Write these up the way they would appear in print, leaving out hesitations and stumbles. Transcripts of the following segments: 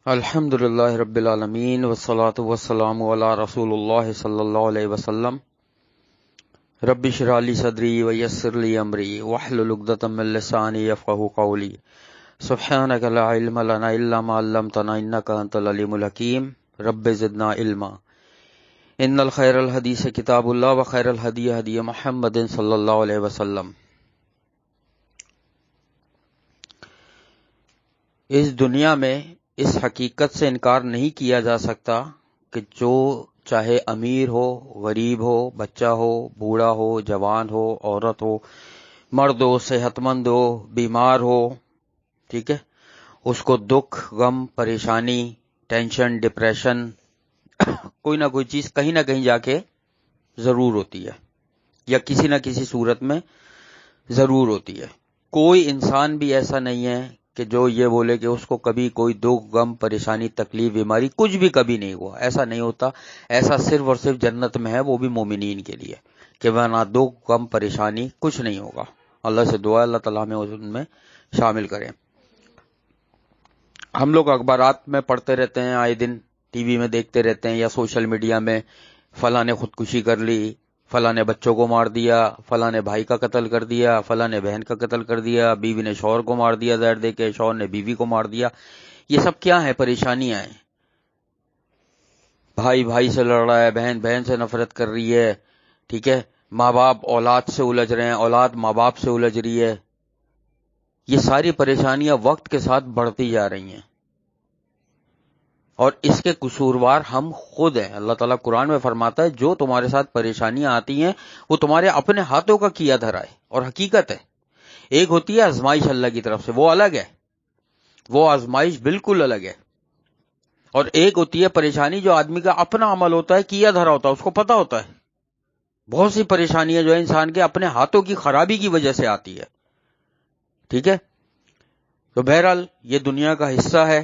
الحمدللہ رب العالمین والصلاة والسلام علی رسول اللہ صلی اللہ علیہ وسلم۔ رب اشرح لی صدری ویسر لی امری واحلل عقدۃ من لسانی یفقہوا قولی۔ سبحانک لا علم لنا الا ما علمتنا انک انت العلیم الحکیم۔ رب زدنا علما۔ ان الخیر الحدیث کتاب اللہ وخیر الہدی ہدی محمد صلی اللہ علیہ وسلم۔ اس دنیا میں اس حقیقت سے انکار نہیں کیا جا سکتا کہ جو چاہے امیر ہو، غریب ہو، بچہ ہو، بوڑھا ہو، جوان ہو، عورت ہو، مرد ہو، صحت مند ہو، بیمار ہو، ٹھیک ہے، اس کو دکھ، غم، پریشانی، ٹینشن، ڈپریشن، کوئی نہ کوئی چیز کہیں نہ کہیں جا کے ضرور ہوتی ہے، یا کسی نہ کسی صورت میں ضرور ہوتی ہے۔ کوئی انسان بھی ایسا نہیں ہے کہ جو یہ بولے کہ اس کو کبھی کوئی دکھ، غم، پریشانی، تکلیف، بیماری کچھ بھی کبھی نہیں ہوا۔ ایسا نہیں ہوتا۔ ایسا صرف اور صرف جنت میں ہے، وہ بھی مومنین کے لیے، کہ وہ نہ دکھ، غم، پریشانی کچھ نہیں ہوگا۔ اللہ سے دعا اللہ تعالیٰ ہمیں ان میں شامل کریں۔ ہم لوگ اخبارات میں پڑھتے رہتے ہیں، آئے دن ٹی وی میں دیکھتے رہتے ہیں، یا سوشل میڈیا میں فلاں نے خودکشی کر لی، فلاں نے بچوں کو مار دیا، فلاں نے بھائی کا قتل کر دیا، فلاں نے بہن کا قتل کر دیا، بیوی نے شوہر کو مار دیا زہر دے کے، شوہر نے بیوی کو مار دیا۔ یہ سب کیا ہے؟ پریشانیاں ہیں۔ بھائی بھائی سے لڑ رہا ہے، بہن بہن سے نفرت کر رہی ہے، ٹھیک ہے، ماں باپ اولاد سے الجھ رہے ہیں، اولاد ماں باپ سے الجھ رہی ہے۔ یہ ساری پریشانیاں وقت کے ساتھ بڑھتی جا رہی ہیں، اور اس کے قصوروار ہم خود ہیں۔ اللہ تعالیٰ قرآن میں فرماتا ہے جو تمہارے ساتھ پریشانیاں آتی ہیں وہ تمہارے اپنے ہاتھوں کا کیا دھرا ہے، اور حقیقت ہے۔ ایک ہوتی ہے آزمائش اللہ کی طرف سے، وہ الگ ہے، وہ آزمائش بالکل الگ ہے، اور ایک ہوتی ہے پریشانی جو آدمی کا اپنا عمل ہوتا ہے، کیا دھرا ہوتا ہے، اس کو پتا ہوتا ہے۔ بہت سی پریشانیاں جو ہے انسان کے اپنے ہاتھوں کی خرابی کی وجہ سے آتی ہے، ٹھیک ہے۔ تو بہرحال یہ دنیا کا حصہ ہے،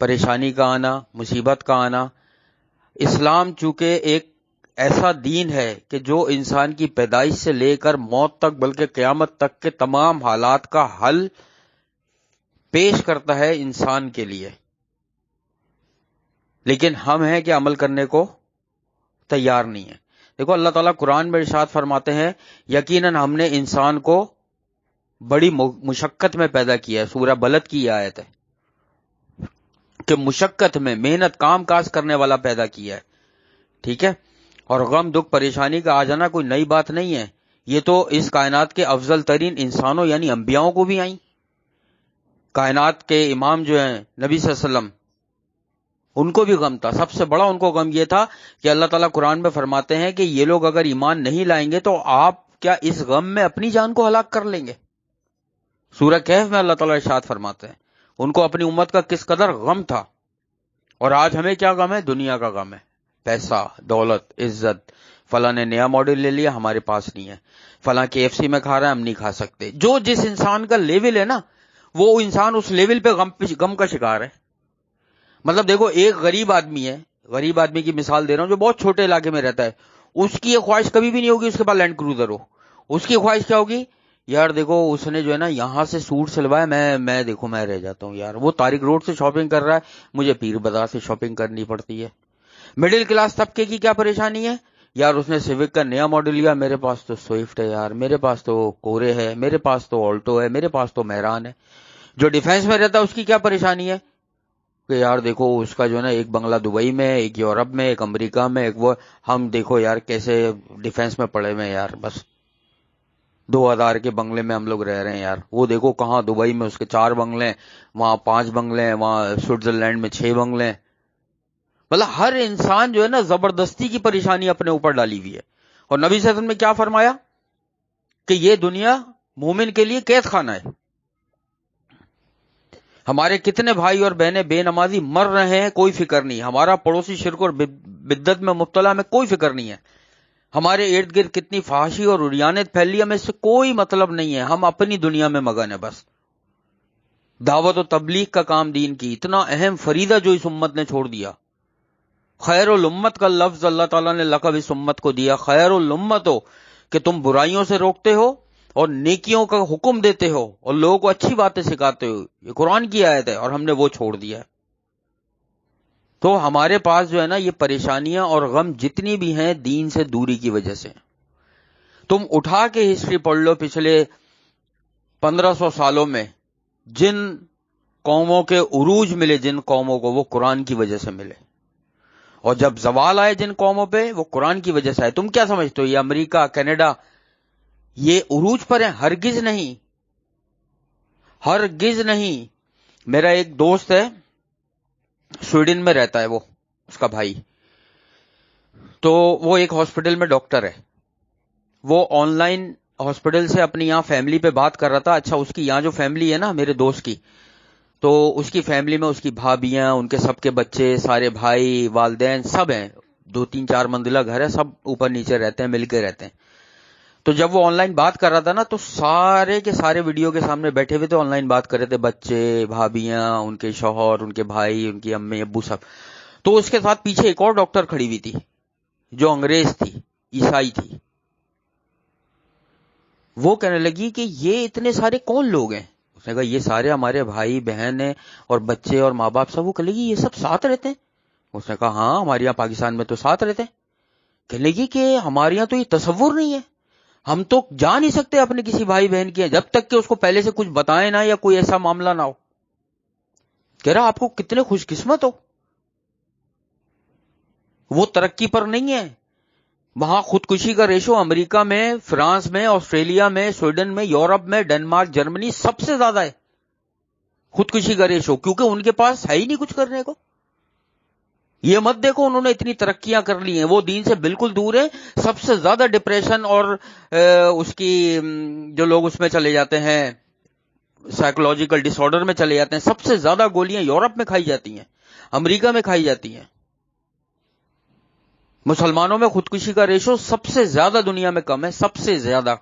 پریشانی کا آنا، مصیبت کا آنا۔ اسلام چونکہ ایک ایسا دین ہے کہ جو انسان کی پیدائش سے لے کر موت تک، بلکہ قیامت تک کے تمام حالات کا حل پیش کرتا ہے انسان کے لیے، لیکن ہم ہیں کہ عمل کرنے کو تیار نہیں ہیں۔ دیکھو اللہ تعالیٰ قرآن میں ارشاد فرماتے ہیں یقیناً ہم نے انسان کو بڑی مشقت میں پیدا کیا ہے۔ سورہ بلد کی یہ آیت ہے کہ مشقت میں، محنت، کام کاج کرنے والا پیدا کیا ہے، ٹھیک ہے۔ اور غم، دکھ، پریشانی کا آ جانا کوئی نئی بات نہیں ہے، یہ تو اس کائنات کے افضل ترین انسانوں یعنی انبیاؤں کو بھی آئیں۔ کائنات کے امام جو ہیں نبی صلی اللہ علیہ وسلم، ان کو بھی غم تھا۔ سب سے بڑا ان کو غم یہ تھا کہ اللہ تعالیٰ قرآن میں فرماتے ہیں کہ یہ لوگ اگر ایمان نہیں لائیں گے تو آپ کیا اس غم میں اپنی جان کو ہلاک کر لیں گے؟ سورہ کہف میں اللہ تعالیٰ ارشاد فرماتے ہیں ان کو اپنی امت کا کس قدر غم تھا۔ اور آج ہمیں کیا غم ہے؟ دنیا کا غم ہے، پیسہ، دولت، عزت۔ فلاں نے نیا ماڈل لے لیا، ہمارے پاس نہیں ہے۔ فلاں KFC میں کھا رہا ہے، ہم نہیں کھا سکتے۔ جو جس انسان کا لیول ہے نا، وہ انسان اس لیول پہ غم کا شکار ہے۔ مطلب دیکھو، ایک غریب آدمی ہے، غریب آدمی کی مثال دے رہا ہوں جو بہت چھوٹے علاقے میں رہتا ہے، اس کی یہ خواہش کبھی بھی نہیں ہوگی اس کے پاس لینڈ کروزر ہو۔ اس کی خواہش کیا ہوگی؟ یار دیکھو اس نے جو ہے نا یہاں سے سوٹ سلوایا، میں دیکھو میں رہ جاتا ہوں یار، وہ طارق روڈ سے شاپنگ کر رہا ہے، مجھے پیر بازار سے شاپنگ کرنی پڑتی ہے۔ مڈل کلاس طبقے کی کیا پریشانی ہے؟ یار اس نے سیوک کا نیا ماڈل لیا، میرے پاس تو سوئفٹ ہے یار، میرے پاس تو کورے ہے، میرے پاس تو آلٹو ہے، میرے پاس تو مہران ہے۔ جو ڈیفینس میں رہتا ہے اس کی کیا پریشانی ہے کہ یار دیکھو اس کا جو ہے نا ایک بنگلہ دبئی میں، ایک یورپ میں، ایک امریکہ میں، ایک وہ، ہم دیکھو یار کیسے ڈیفینس میں پڑے ہوئے ہیں یار، بس 2000 کے بنگلے میں ہم لوگ رہ رہے ہیں یار۔ وہ دیکھو کہاں دبئی میں اس کے 4 بنگلے ہیں، وہاں 5 بنگلے ہیں، وہاں سوئٹزرلینڈ میں 6 بنگلے ہیں۔ مطلب ہر انسان جو ہے نا زبردستی کی پریشانی اپنے اوپر ڈالی ہوئی ہے۔ اور نبی صلی اللہ علیہ وسلم نے کیا فرمایا کہ یہ دنیا مومن کے لیے قید خانہ ہے۔ ہمارے کتنے بھائی اور بہنیں بے نمازی مر رہے ہیں، کوئی فکر نہیں۔ ہمارا پڑوسی شرک اور بدعت میں مبتلا، ہمیں کوئی فکر نہیں ہے۔ ہمارے ارد گرد کتنی فحاشی اور عریانیت پھیل رہی ہے، ہمیں اس سے کوئی مطلب نہیں ہے۔ ہم اپنی دنیا میں مگن ہے بس۔ دعوت و تبلیغ کا کام دین کی اتنا اہم فریضہ جو اس امت نے چھوڑ دیا۔ خیر الامت کا لفظ اللہ تعالیٰ نے لقب اس امت کو دیا، خیر الامت ہو کہ تم برائیوں سے روکتے ہو اور نیکیوں کا حکم دیتے ہو اور لوگوں کو اچھی باتیں سکھاتے ہو، یہ قرآن کی آیت ہے، اور ہم نے وہ چھوڑ دیا ہے۔ تو ہمارے پاس جو ہے نا یہ پریشانیاں اور غم جتنی بھی ہیں دین سے دوری کی وجہ سے۔ تم اٹھا کے ہسٹری پڑھ لو، پچھلے 1500 سالوں میں جن قوموں کے عروج ملے، جن قوموں کو، وہ قرآن کی وجہ سے ملے، اور جب زوال آئے جن قوموں پہ، وہ قرآن کی وجہ سے آئے۔ تم کیا سمجھتے ہو یہ امریکہ، کینیڈا یہ عروج پر ہیں؟ ہرگز نہیں، ہرگز نہیں۔ میرا ایک دوست ہے، سویڈن میں رہتا ہے، وہ اس کا بھائی، تو وہ ایک ہاسپٹل میں ڈاکٹر ہے۔ وہ آن لائن ہاسپٹل سے اپنی یہاں فیملی پہ بات کر رہا تھا۔ اچھا، اس کی یہاں جو فیملی ہے نا میرے دوست کی، تو اس کی فیملی میں اس کی بھابیاں، ان کے سب کے بچے، سارے بھائی، والدین سب ہیں، 2-3-4 منزلہ گھر ہے، سب اوپر نیچے رہتے ہیں، مل کے رہتے ہیں۔ تو جب وہ آن لائن بات کر رہا تھا نا، تو سارے کے سارے ویڈیو کے سامنے بیٹھے ہوئے تھے، آن لائن بات کر رہے تھے، بچے، بھابیاں، ان کے شوہر، ان کے بھائی، ان کی امی ابو، سب۔ تو اس کے ساتھ پیچھے ایک اور ڈاکٹر کھڑی ہوئی تھی جو انگریز تھی، عیسائی تھی۔ وہ کہنے لگی کہ یہ اتنے سارے کون لوگ ہیں؟ اس نے کہا یہ سارے ہمارے بھائی بہن ہیں اور بچے اور ماں باپ سب۔ وہ کہنے لگی یہ سب ساتھ رہتے ہیں؟ اس نے کہا ہاں، ہمارے یہاں پاکستان میں تو ساتھ رہتے ہیں۔ کہنے لگی کہ ہمارے یہاں تو یہ تصور نہیں ہے، ہم تو جا نہیں سکتے اپنے کسی بھائی بہن کے جب تک کہ اس کو پہلے سے کچھ بتائیں نہ، یا کوئی ایسا معاملہ نہ ہو۔ کہہ رہا آپ کو کتنے خوش قسمت ہو، وہ ترقی پر نہیں ہے۔ وہاں خودکشی کا ریشو امریکہ میں، فرانس میں، آسٹریلیا میں، سویڈن میں، یورپ میں، ڈنمارک، جرمنی سب سے زیادہ ہے خودکشی کا ریشو، کیونکہ ان کے پاس ہے ہی نہیں کچھ کرنے کو۔ یہ مت دیکھو انہوں نے اتنی ترقیاں کر لی ہیں، وہ دین سے بالکل دور ہے۔ سب سے زیادہ ڈپریشن اور اس کی جو لوگ اس میں چلے جاتے ہیں، سائیکولوجیکل ڈس آرڈر میں چلے جاتے ہیں، سب سے زیادہ گولیاں یورپ میں کھائی جاتی ہیں، امریکہ میں کھائی جاتی ہیں۔ مسلمانوں میں خودکشی کا ریشو سب سے زیادہ دنیا میں کم ہے، سب سے زیادہ۔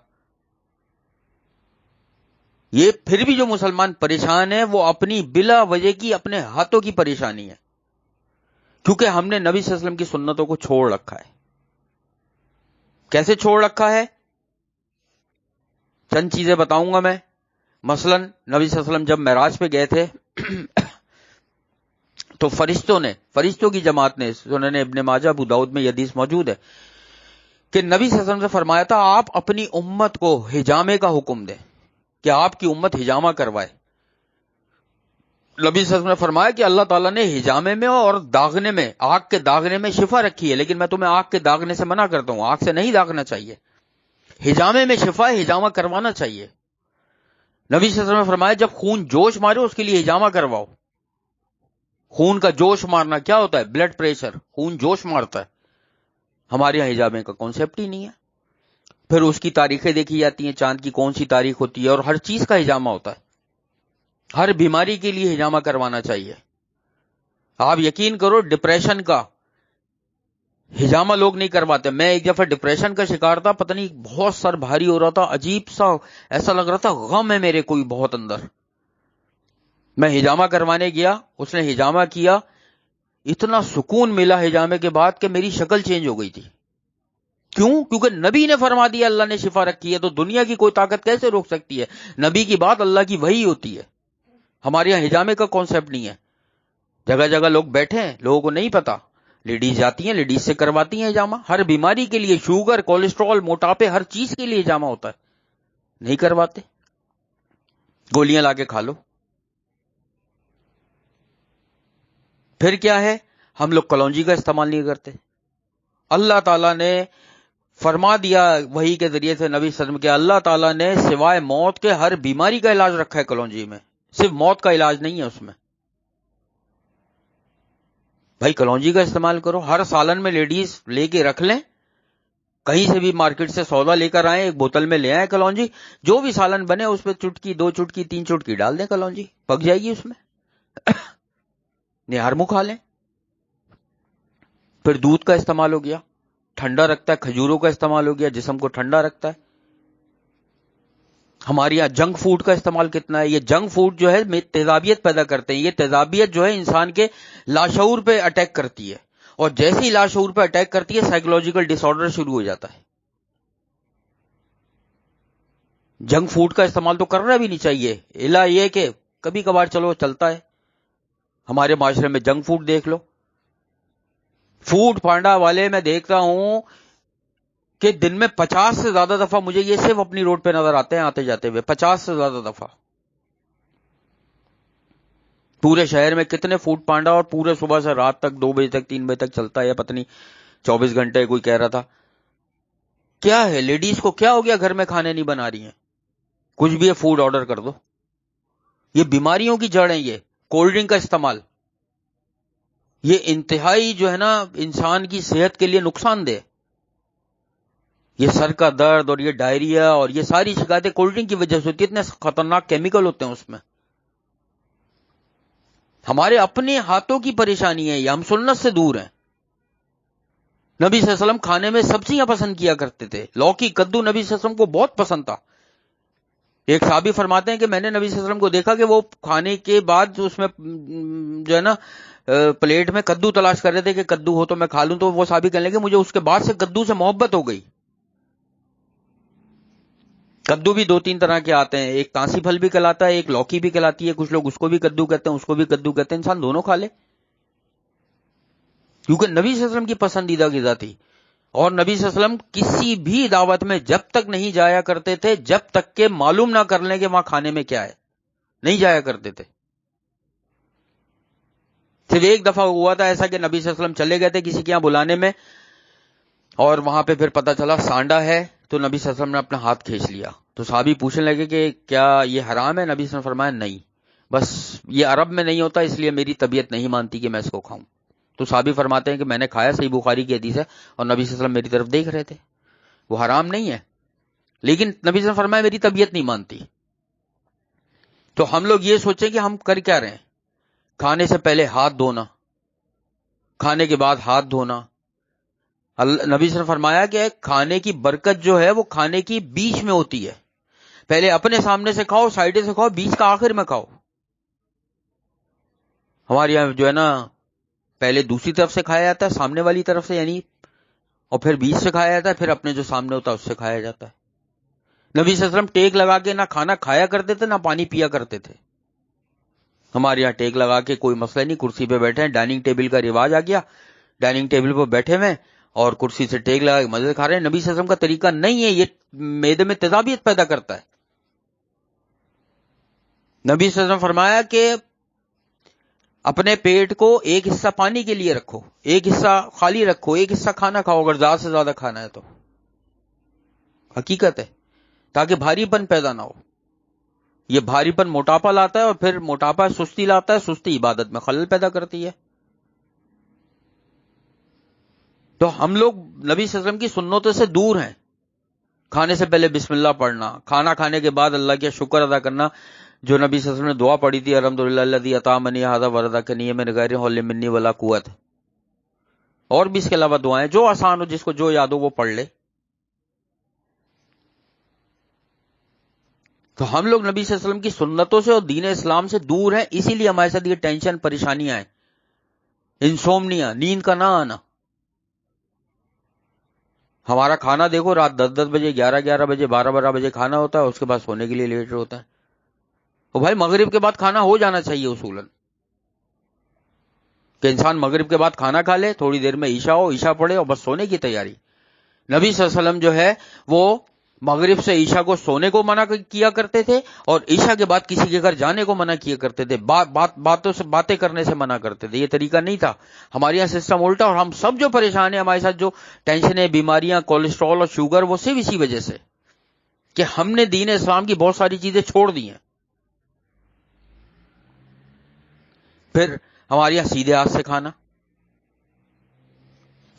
یہ پھر بھی جو مسلمان پریشان ہے وہ اپنی بلا وجہ کی، اپنے ہاتھوں کی پریشانی ہے، کیونکہ ہم نے نبی صلی اللہ علیہ وسلم کی سنتوں کو چھوڑ رکھا ہے۔ کیسے چھوڑ رکھا ہے؟ چند چیزیں بتاؤں گا میں۔ مثلا نبی صلی اللہ علیہ وسلم جب معراج پہ گئے تھے تو فرشتوں کی جماعت نے، سنن ابن ماجہ، ابو داؤد میں یہ حدیث موجود ہے کہ نبی صلی اللہ علیہ وسلم سے فرمایا تھا آپ اپنی امت کو حجامے کا حکم دیں، کہ آپ کی امت حجامہ کروائے۔ نبی صلی اللہ علیہ وسلم نے فرمایا کہ اللہ تعالیٰ نے حجامے میں اور داغنے میں، آگ کے داغنے میں شفا رکھی ہے، لیکن میں تمہیں آگ کے داغنے سے منع کرتا ہوں، آگ سے نہیں داغنا چاہیے۔ حجامے میں شفا ہے، حجامہ کروانا چاہیے۔ نبی صلی اللہ علیہ وسلم نے فرمایا جب خون جوش مارے اس کے لیے حجامہ کرواؤ۔ خون کا جوش مارنا کیا ہوتا ہے؟ بلڈ پریشر، خون جوش مارتا ہے۔ ہمارے یہاں حجامے کا کانسیپٹ ہی نہیں ہے۔ پھر اس کی تاریخیں دیکھی جاتی ہیں، چاند کی کون سی تاریخ ہوتی ہے، اور ہر چیز کا حجامہ ہوتا ہے۔ ہر بیماری کے لیے حجامہ کروانا چاہیے۔ آپ یقین کرو ڈپریشن کا حجامہ لوگ نہیں کرواتے۔ میں ایک دفعہ ڈپریشن کا شکار تھا، پتہ نہیں بہت سر بھاری ہو رہا تھا، عجیب سا ایسا لگ رہا تھا غم ہے میرے کوئی بہت اندر۔ میں حجامہ کروانے گیا، اس نے حجامہ کیا، اتنا سکون ملا حجامے کے بعد کہ میری شکل چینج ہو گئی تھی۔ کیوں؟ کیونکہ نبی نے فرما دیا اللہ نے شفا رکھی ہے، تو دنیا کی کوئی طاقت کیسے روک سکتی ہے؟ نبی کی بات اللہ کی وحی ہوتی ہے۔ ہمارے یہاں حجامے کا کانسیپٹ نہیں ہے۔ جگہ جگہ لوگ بیٹھے ہیں، لوگوں کو نہیں پتا، لیڈیز جاتی ہیں، لیڈیز سے کرواتی ہیں حجامہ۔ ہر بیماری کے لیے، شوگر، کولیسٹرول، موٹاپے، ہر چیز کے لیے حجامہ ہوتا ہے، نہیں کرواتے، گولیاں لا کے کھا لو۔ پھر کیا ہے؟ ہم لوگ کلونجی کا استعمال نہیں کرتے۔ اللہ تعالیٰ نے فرما دیا وحی کے ذریعے سے نبی صلی اللہ علیہ وسلم کے، اللہ تعالیٰ نے سوائے موت کے ہر بیماری کا علاج رکھا ہے کلونجی میں، صرف موت کا علاج نہیں ہے اس میں۔ بھائی کلونجی کا استعمال کرو، ہر سالن میں لیڈیز لے کے رکھ لیں، کہیں سے بھی مارکیٹ سے سودا لے کر آئیں، ایک بوتل میں لے آئیں کلونجی، جو بھی سالن بنے اس پہ چٹکی، 2 چٹکی، 3 چٹکی ڈال دیں کلونجی، پک جائے گی اس میں، نہار منہ کھا لیں۔ پھر دودھ کا استعمال ہو گیا، ٹھنڈا رکھتا ہے، کھجوروں کا استعمال ہو گیا، جسم کو ٹھنڈا رکھتا ہے۔ ہمارے یہاں جنک فوڈ کا استعمال کتنا ہے؟ یہ جنک فوڈ جو ہے تیزابیت پیدا کرتے ہیں، یہ تیزابیت جو ہے انسان کے لاشعور پہ اٹیک کرتی ہے، اور جیسے ہی لاشعور پہ اٹیک کرتی ہے سائیکولوجیکل ڈس آرڈر شروع ہو جاتا ہے۔ جنک فوڈ کا استعمال تو کرنا بھی نہیں چاہیے، الا یہ کہ کبھی کبھار چلو چلتا ہے. ہمارے معاشرے میں جنک فوڈ دیکھ لو، فوڈ پانڈا والے میں دیکھتا ہوں کہ دن میں 50 سے زیادہ دفعہ مجھے یہ صرف اپنی روڈ پہ نظر آتے ہیں آتے جاتے ہوئے، 50 سے زیادہ دفعہ. پورے شہر میں کتنے فوڈ پانڈا، اور پورے صبح سے رات تک 2 بجے تک 3 بجے تک چلتا ہے، یا پتہ نہیں 24 گھنٹے. کوئی کہہ رہا تھا کیا ہے لیڈیز کو کیا ہو گیا گھر میں کھانے نہیں بنا رہی ہیں، کچھ بھی ہے فوڈ آرڈر کر دو. یہ بیماریوں کی جڑ ہیں. یہ کولڈ ڈرنک کا استعمال یہ انتہائی جو ہے نا انسان کی صحت کے لیے نقصان دہ. یہ سر کا درد اور یہ ڈائریا اور یہ ساری شکایتیں کولڈ ڈرنک کی وجہ سے ہوتی ہیں. اتنے خطرناک کیمیکل ہوتے ہیں اس میں. ہمارے اپنے ہاتھوں کی پریشانی ہے یہ، ہم سنت سے دور ہیں. نبی صلی اللہ علیہ وسلم کھانے میں سبزیاں پسند کیا کرتے تھے، لوکی کدو نبی صلی اللہ علیہ وسلم کو بہت پسند تھا. ایک صحابی فرماتے ہیں کہ میں نے نبی صلی اللہ علیہ وسلم کو دیکھا کہ وہ کھانے کے بعد اس میں جو ہے نا پلیٹ میں کدو تلاش کر رہے تھے کہ کدو ہو تو میں کھا لوں. تو وہ صحابی کہنے لگے مجھے اس کے بعد سے کدو سے محبت ہو گئی. کدو بھی 2-3 طرح کے آتے ہیں، ایک کانسی پھل بھی کہلاتا ہے، ایک لوکی بھی کہلاتی ہے. کچھ لوگ اس کو بھی کدو کہتے ہیں، اس کو بھی کدو کہتے ہیں. انسان دونوں کھا لے، کیونکہ نبی صلی اللہ علیہ وسلم کی پسندیدہ غذا تھی. اور نبی صلی اللہ علیہ وسلم کسی بھی دعوت میں جب تک نہیں جایا کرتے تھے جب تک کہ معلوم نہ کر لیں کہ وہاں کھانے میں کیا ہے، نہیں جایا کرتے تھے. صرف ایک دفعہ ہوا تھا ایسا کہ نبی صلی اللہ علیہ وسلم چلے گئے تھے کسی کے یہاں بلانے میں، اور وہاں پہ پھر پتہ چلا سانڈا ہے. تو نبی صلی اللہ علیہ وسلم نے اپنا ہاتھ کھینچ لیا. تو صحابی پوچھنے لگے کہ کیا یہ حرام ہے؟ نبی صلی اللہ علیہ وسلم فرمایا نہیں، بس یہ عرب میں نہیں ہوتا اس لیے میری طبیعت نہیں مانتی کہ میں اس کو کھاؤں. تو صحابی فرماتے ہیں کہ میں نے کھایا، صحیح بخاری کی حدیث ہے، اور نبی صلی اللہ علیہ وسلم میری طرف دیکھ رہے تھے. وہ حرام نہیں ہے، لیکن نبی صلی اللہ علیہ وسلم فرمایا میری طبیعت نہیں مانتی. تو ہم لوگ یہ سوچیں کہ ہم کر کیا رہے ہیں. کھانے سے پہلے ہاتھ دھونا، کھانے کے بعد ہاتھ دھونا. نبی صلی اللہ علیہ وسلم فرمایا کہ کھانے کی برکت جو ہے وہ کھانے کی بیچ میں ہوتی ہے. پہلے اپنے سامنے سے کھاؤ، سائڈ سے کھاؤ، بیچ کا آخر میں کھاؤ. ہمارے یہاں جو ہے نا پہلے دوسری طرف سے کھایا جاتا ہے، سامنے والی طرف سے یعنی، اور پھر بیچ سے کھایا جاتا ہے، پھر اپنے جو سامنے ہوتا ہے اس سے کھایا جاتا ہے. نبی صلی اللہ علیہ وسلم ٹیک لگا کے نہ کھانا کھایا کرتے تھے نہ پانی پیا کرتے تھے. ہمارے یہاں ٹیک لگا کے کوئی مسئلہ نہیں، کرسی پہ بیٹھے ہیں، ڈائننگ ٹیبل کا رواج آ گیا، ڈائننگ ٹیبل پہ بیٹھے ہوئے اور کرسی سے ٹیک لگا کے مزے کھا رہے ہیں. نبی صلی اللہ علیہ وسلم کا طریقہ نہیں ہے، یہ معدے میں تیزابیت پیدا کرتا ہے. نبی صلی اللہ علیہ وسلم فرمایا کہ اپنے پیٹ کو ایک حصہ پانی کے لیے رکھو، ایک حصہ خالی رکھو، ایک حصہ کھانا کھاؤ اگر زیادہ سے زیادہ کھانا ہے تو. حقیقت ہے، تاکہ بھاری پن پیدا نہ ہو. یہ بھاری پن موٹاپا لاتا ہے، اور پھر موٹاپا سستی لاتا ہے، سستی عبادت میں خلل پیدا کرتی ہے. تو ہم لوگ نبی صلی اللہ علیہ وسلم کی سنتوں سے دور ہیں. کھانے سے پہلے بسم اللہ پڑھنا، کھانا کھانے کے بعد اللہ کا شکر ادا کرنا، جو نبی صلی اللہ علیہ وسلم نے دعا پڑھی تھی الحمدللہ الذی اطعمنی ھذا ورزقنی من غیر حول منی ولا قوت. اور بھی اس کے علاوہ دعائیں جو آسان ہو، جس کو جو یاد ہو وہ پڑھ لے. تو ہم لوگ نبی صلی اللہ علیہ وسلم کی سنتوں سے اور دین اسلام سے دور ہیں، اسی لیے ہمارے ساتھ یہ ٹینشن پریشانیاں ہیں، انسومنیا، نیند کا نہ آنا. ہمارا کھانا دیکھو رات 10 بجے، 11 بجے، 12 بجے کھانا ہوتا ہے، اس کے بعد سونے کے لیے لیٹ ہوتا ہے. تو بھائی مغرب کے بعد کھانا ہو جانا چاہیے اصولاً، کہ انسان مغرب کے بعد کھانا کھا لے، تھوڑی دیر میں عشاء ہو، عشاء پڑھے اور بس سونے کی تیاری. نبی صلی اللہ علیہ وسلم جو ہے وہ مغرب سے عشاء کو سونے کو منع کیا کرتے تھے، اور عشاء کے بعد کسی کے گھر جانے کو منع کیا کرتے تھے، باتیں کرنے سے منع کرتے تھے. یہ طریقہ نہیں تھا. ہمارے یہاں سسٹم الٹا، اور ہم سب جو پریشان ہیں، ہمارے ساتھ جو ٹینشنیں، بیماریاں، کولیسٹرول اور شوگر، وہ صرف اسی وجہ سے کہ ہم نے دین اسلام کی بہت ساری چیزیں چھوڑ دی ہیں. پھر ہمارے یہاں سیدھے ہاتھ سے کھانا.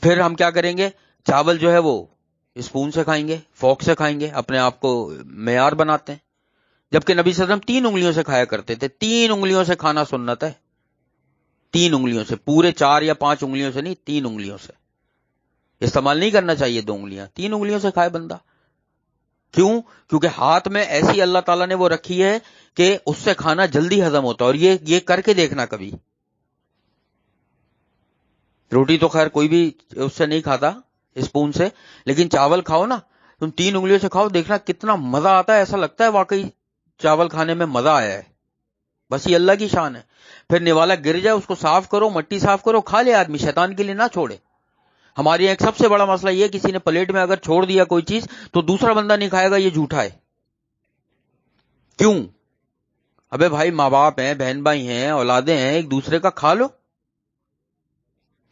پھر ہم کیا کریں گے، چاول جو ہے وہ اسپون سے کھائیں گے، فورک سے کھائیں گے، اپنے آپ کو معیار بناتے ہیں. جبکہ نبی صلی اللہ علیہ وسلم 3 انگلیوں سے کھایا کرتے تھے. 3 انگلیوں سے کھانا سنت ہے. 3 انگلیوں سے، پورے 4 یا 5 انگلیوں سے نہیں، 3 انگلیوں سے. استعمال نہیں کرنا چاہیے 2 انگلیاں، 3 انگلیوں سے کھائے بندہ. کیوں؟ کیونکہ ہاتھ میں ایسی اللہ تعالیٰ نے وہ رکھی ہے کہ اس سے کھانا جلدی ہضم ہوتا ہے. اور یہ کر کے دیکھنا کبھی. روٹی تو خیر کوئی بھی اس سے نہیں کھاتا اسپون سے، لیکن چاول کھاؤ نا، تم 3 انگلیوں سے کھاؤ، دیکھنا کتنا مزہ آتا ہے، ایسا لگتا ہے واقعی چاول کھانے میں مزہ آیا ہے. بس یہ اللہ کی شان ہے. پھر نوالا گر جائے اس کو صاف کرو، مٹی صاف کرو، کھا لے آدمی، شیطان کے لیے نہ چھوڑے. ہمارے یہاں ایک سب سے بڑا مسئلہ یہ ہے، کسی نے پلیٹ میں اگر چھوڑ دیا کوئی چیز تو دوسرا بندہ نہیں کھائے گا، یہ جھوٹا ہے. کیوں؟ ابے بھائی ماں باپ ہیں، بہن بھائی ہیں، اولادیں ہیں، ایک دوسرے کا کھا لو،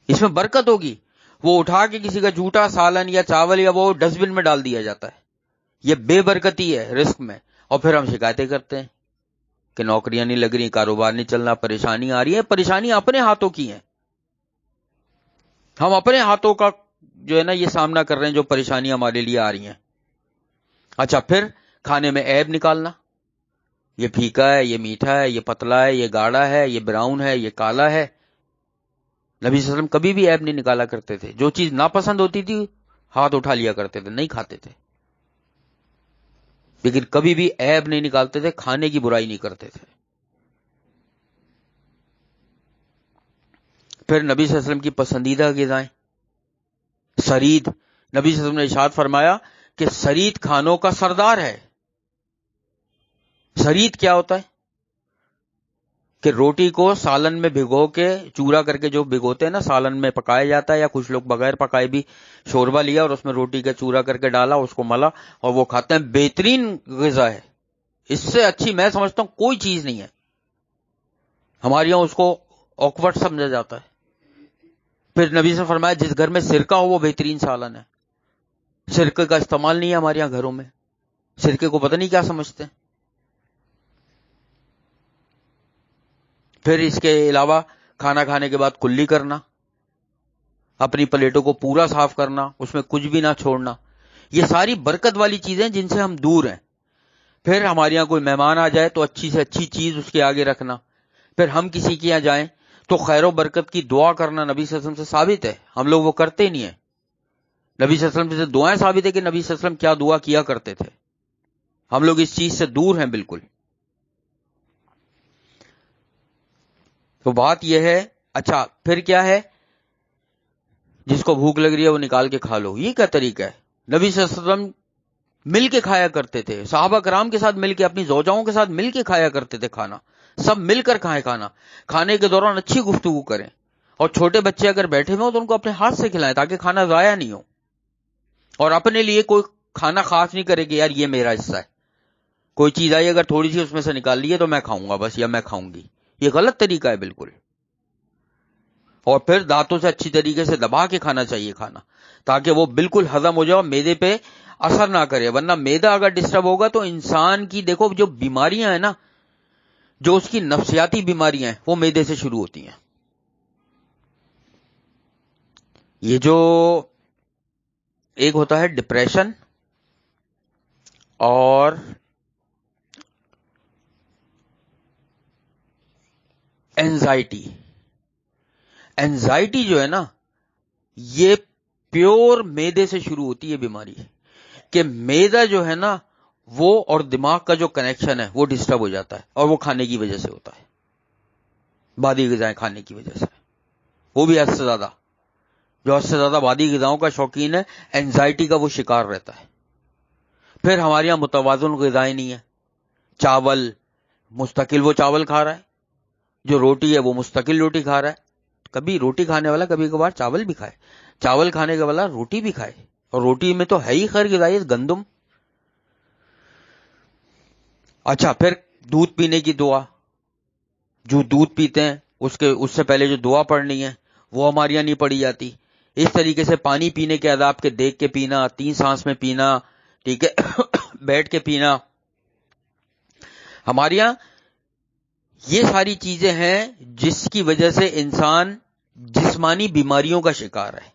اس میں برکت ہوگی. وہ اٹھا کے کسی کا جھوٹا سالن یا چاول یا وہ ڈسٹ بن میں ڈال دیا جاتا ہے. یہ بے برکتی ہے رزق میں. اور پھر ہم شکایتیں کرتے ہیں کہ نوکریاں نہیں لگ رہی، کاروبار نہیں چل رہا، پریشانی آ رہی ہے. پریشانی اپنے ہاتھوں کی ہیں، ہم اپنے ہاتھوں کا جو ہے نا یہ سامنا کر رہے ہیں جو پریشانی ہمارے لیے آ رہی ہیں. اچھا، پھر کھانے میں عیب نکالنا، یہ پھیکا ہے، یہ میٹھا ہے، یہ پتلا ہے، یہ گاڑھا ہے، یہ براؤن ہے، یہ کالا ہے. نبی صلی اللہ علیہ وسلم کبھی بھی عیب نہیں نکالا کرتے تھے. جو چیز ناپسند ہوتی تھی ہاتھ اٹھا لیا کرتے تھے، نہیں کھاتے تھے، لیکن کبھی بھی عیب نہیں نکالتے تھے، کھانے کی برائی نہیں کرتے تھے. پھر نبی صلی اللہ علیہ وسلم کی پسندیدہ غذائیں، سرید. نبی صلی اللہ علیہ وسلم نے ارشاد فرمایا کہ سرید کھانوں کا سردار ہے. سرید کیا ہوتا ہے؟ کہ روٹی کو سالن میں بھگو کے چورا کر کے جو بھگوتے ہیں نا، سالن میں پکایا جاتا ہے، یا کچھ لوگ بغیر پکائے بھی شوربہ لیا اور اس میں روٹی کا چورا کر کے ڈالا، اس کو ملا اور وہ کھاتے ہیں. بہترین غذا ہے، اس سے اچھی میں سمجھتا ہوں کوئی چیز نہیں ہے. ہمارے یہاں اس کو آکورڈ سمجھا جاتا ہے. پھر نبی سے فرمایا جس گھر میں سرکہ ہو وہ بہترین سالن ہے. سرکے کا استعمال نہیں ہے ہمارے یہاں گھروں میں، سرکے کو پتہ نہیں کیا سمجھتے ہیں. پھر اس کے علاوہ کھانا کھانے کے بعد کلی کرنا، اپنی پلیٹوں کو پورا صاف کرنا، اس میں کچھ بھی نہ چھوڑنا. یہ ساری برکت والی چیزیں جن سے ہم دور ہیں. پھر ہمارے یہاں کوئی مہمان آ جائے تو اچھی سے اچھی چیز اس کے آگے رکھنا. پھر ہم کسی کے یہاں جائیں تو خیر و برکت کی دعا کرنا نبی صلی اللہ علیہ وسلم سے ثابت ہے. ہم لوگ وہ کرتے ہی نہیں ہیں. نبی صلی اللہ علیہ وسلم سے دعائیں ثابت ہے کہ نبی صلی اللہ علیہ وسلم کیا دعا کیا کرتے تھے. ہم لوگ اس چیز سے دور ہیں بالکل. تو بات یہ ہے. اچھا پھر کیا ہے؟ جس کو بھوک لگ رہی ہے وہ نکال کے کھا لو، یہ کیا طریقہ ہے؟ نبی صلی اللہ علیہ وسلم مل کے کھایا کرتے تھے، صحابہ کرام کے ساتھ مل کے، اپنی زوجاؤں کے ساتھ مل کے کھایا کرتے تھے. کھانا سب مل کر کھائیں. کھانے کے دوران اچھی گفتگو کریں، اور چھوٹے بچے اگر بیٹھے ہوئے ہوں تو ان کو اپنے ہاتھ سے کھلائیں تاکہ کھانا ضائع نہیں ہو. اور اپنے لیے کوئی کھانا خاص نہیں کرے کہ یار یہ میرا حصہ ہے. کوئی چیز آئی اگر تھوڑی سی اس میں سے نکال لی ہے تو میں کھاؤں گا بس، یا میں کھاؤں گی. یہ غلط طریقہ ہے بالکل. اور پھر دانتوں سے اچھی طریقے سے دبا کے کھانا چاہیے کھانا، تاکہ وہ بالکل ہضم ہو جائے، میدے پہ اثر نہ کرے. ورنہ میدا اگر ڈسٹرب ہوگا تو انسان کی دیکھو جو بیماریاں ہیں نا، جو اس کی نفسیاتی بیماریاں ہیں وہ میدے سے شروع ہوتی ہیں. یہ جو ایک ہوتا ہے ڈپریشن اور اینزائٹی جو ہے نا، یہ پیور میدے سے شروع ہوتی ہے بیماری. کہ میدا جو ہے نا وہ اور دماغ کا جو کنیکشن ہے وہ ڈسٹرب ہو جاتا ہے، اور وہ کھانے کی وجہ سے ہوتا ہے، بادی غذائیں کھانے کی وجہ سے. وہ بھی حد سے زیادہ، جو حد سے زیادہ بادی غذاؤں کا شوقین ہے اینزائٹی کا وہ شکار رہتا ہے. پھر ہمارے یہاں متوازن غذائیں نہیں ہیں. چاول مستقل وہ چاول کھا رہا ہے، جو روٹی ہے وہ مستقل روٹی کھا رہا ہے. کبھی روٹی کھانے والا کبھی کبھار چاول بھی کھائے، چاول کھانے والا روٹی بھی کھائے. اور روٹی میں تو ہے ہی خیر غذائیت گندم. اچھا پھر دودھ پینے کی دعا، جو دودھ پیتے ہیں اس سے پہلے جو دعا پڑھنی ہے وہ ہمارے یہاں نہیں پڑھی جاتی. اس طریقے سے پانی پینے کے آداب کے دیکھ کے پینا، 3 سانس میں پینا، ٹھیک ہے، بیٹھ کے پینا. ہمارے یہاں یہ ساری چیزیں ہیں جس کی وجہ سے انسان جسمانی بیماریوں کا شکار ہے.